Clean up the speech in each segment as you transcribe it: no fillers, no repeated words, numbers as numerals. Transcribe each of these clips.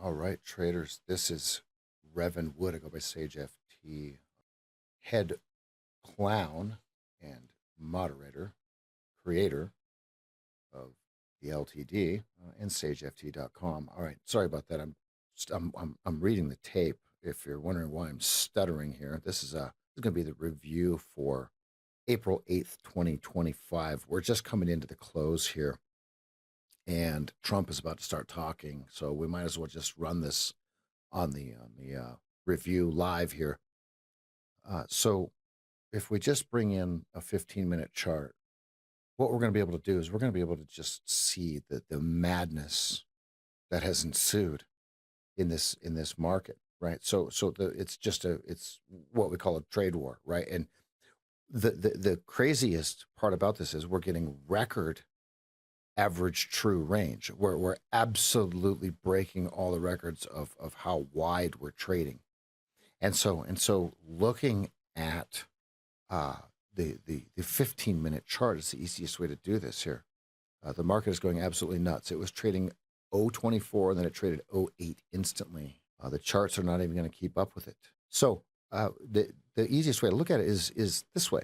All right, traders. This is Revan Wood. I go by Sage FT, head clown and moderator, creator of the LTD and SageFT.com. All right, sorry about that. I'm reading the tape. If you're wondering why I'm stuttering here, this is going to be the review for April 8th, 2025. We're just coming into the close here, and Trump is about to start talking, so we might as well just run this on the review live here. So if we just bring in a 15-minute chart, what we're going to be able to do is we're going to be able to just see the madness that has ensued in this market, right? It's what we call a trade war, right? And the craziest part about this is we're getting record average true range. We're absolutely breaking all the records of how wide we're trading. And so looking at the 15-minute chart is the easiest way to do this here. The market is going absolutely nuts. It was trading 0.24 and then it traded 0.8 instantly. The charts are not even going to keep up with it. So the easiest way to look at it is this way.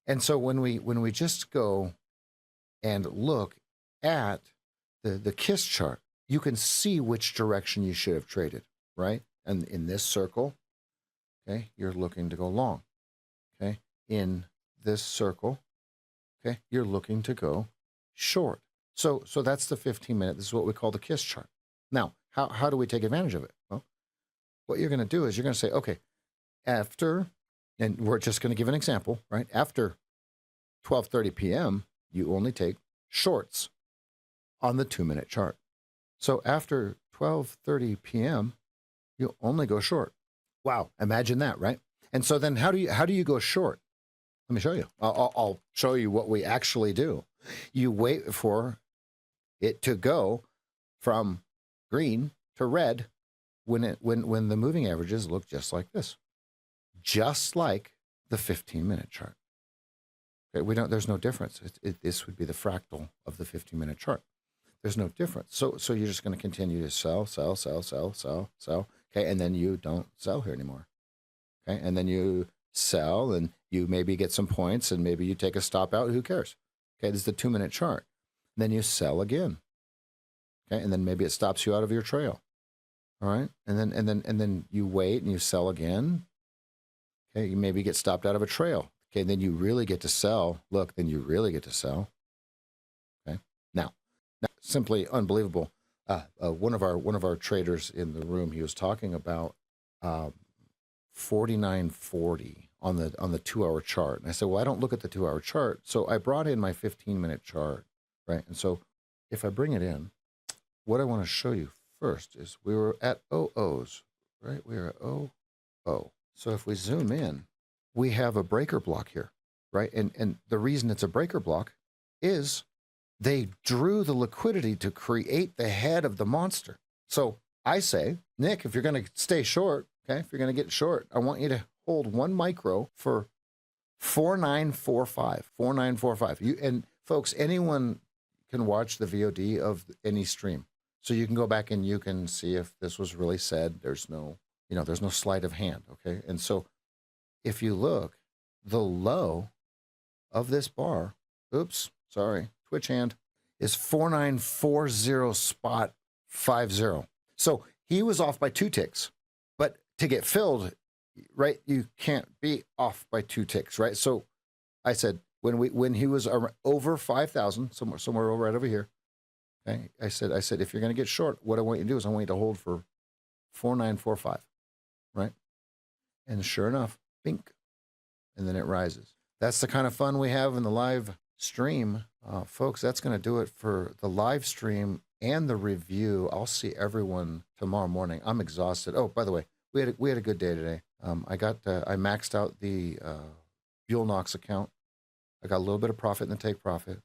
And so when we just go and look at the KISS chart, you can see which direction you should have traded, right? And in this circle, okay, you're looking to go long. Okay, in this circle, okay, you're looking to go short. So that's the 15-minute. This is what we call the KISS chart. Now, how do we take advantage of it? Well, what you're going to do is you're going to say, okay, after, and we're just going to give an example, right? After 12:30 p.m., you only take shorts on the 2-minute chart. So after 12:30 p.m., you only go short. Wow, imagine that, right? And so then how do you go short? Let me show you. I'll show you what we actually do. You wait for it to go from green to red when the moving averages look just like this, just like the 15-minute chart. Okay, there's no difference. This would be the fractal of the 15-minute chart. There's no difference. So you're just going to continue to sell. Okay, and then you don't sell here anymore. Okay, and then you sell and you maybe get some points and maybe you take a stop out. Who cares? Okay, this is the 2-minute chart. And then you sell again. Okay, and then maybe it stops you out of your trail. All right, and then you wait and you sell again. Okay, you maybe get stopped out of a trail. Okay, then you really get to sell. Look, then you really get to sell. Okay, now simply unbelievable. One of our traders in the room, he was talking about 49.40 on the 2-hour chart, and I said, well, I don't look at the 2-hour chart, so I brought in my 15-minute chart, right? And so if I bring it in, what I want to show you first is we were at 00s, right? We are at 00. So if we zoom in, we have a breaker block here, right? And the reason it's a breaker block is they drew the liquidity to create the head of the monster. So I say, Nick, if you're going to stay short, okay, if you're going to get short, I want you to hold 1 micro for 4945, 4945. And folks, anyone can watch the VOD of any stream. So you can go back and you can see if this was really said. There's no sleight of hand, okay? And so if you look, the low of this bar, Twitch hand, is 4940 spot 50. So he was off by 2 ticks, but to get filled, right, you can't be off by 2 ticks, right? So I said when he was over 5,000, somewhere over right over here, okay, I said if you're going to get short, what I want you to do is I want you to hold for 4945, right? And sure enough, bink, and then it rises. That's the kind of fun we have in the live stream. Folks, that's going to do it for the live stream and the review. I'll see everyone tomorrow morning. I'm exhausted. Oh, by the way, we had a good day today. I maxed out the Buellnox account. I got a little bit of profit in the take profit,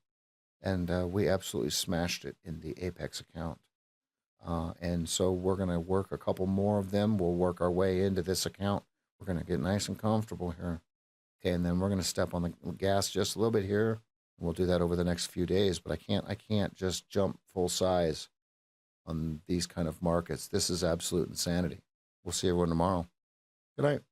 and we absolutely smashed it in the Apex account. And so we're going to work a couple more of them. We'll work our way into this account. We're going to get nice and comfortable here. Okay, and then we're going to step on the gas just a little bit here. We'll do that over the next few days, but I can't just jump full size on these kind of markets. This is absolute insanity. We'll see everyone tomorrow. Good night.